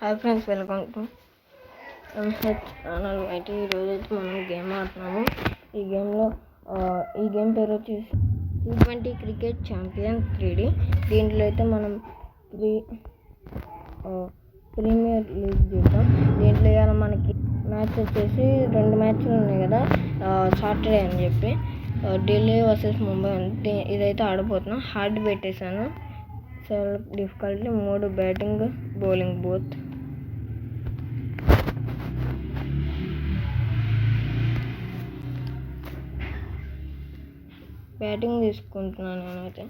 Hi friends, welcome to MH channel. అయితే ఈరోజు అయితే మనం గేమ్ ఆడుతున్నాము. ఈ గేమ్ పేరు వచ్చేసి T20 క్రికెట్ ఛాంపియన్ 3D. దీంట్లో అయితే మనం ప్రీమియర్ లీగ్ చూద్దాం. దీంట్లో ఇవాళ మనకి మ్యాచ్ వచ్చేసి 2 మ్యాచ్లు ఉన్నాయి కదా, సాటర్డే అని చెప్పి. ఢిల్లీ వర్సెస్ ముంబై ఉంది. ఇదైతే ఆడబోతున్నాం. హార్డ్ పెట్టేశాను. Select difficulty 3 batting bowling both. Batting తీసుకుంటున్నాను నేనైతే.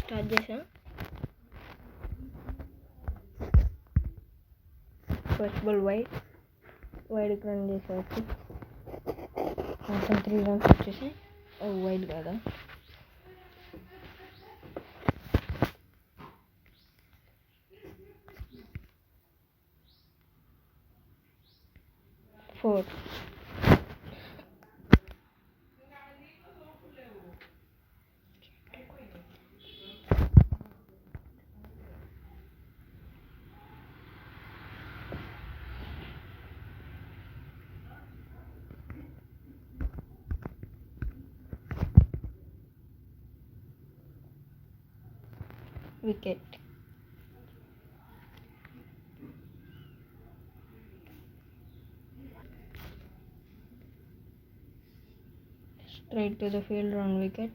స్టార్ట్ చేసాను. ఫస్ట్ బాల్ వైడ్కి రన్ చేసేవచ్చు. మొత్తం 3 రన్స్ వచ్చేసి వైడ్ కదా. Four wicket. Straight to the field on wicket.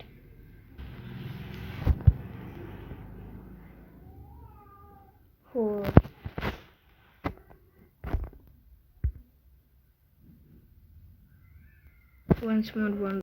Four. Once more one.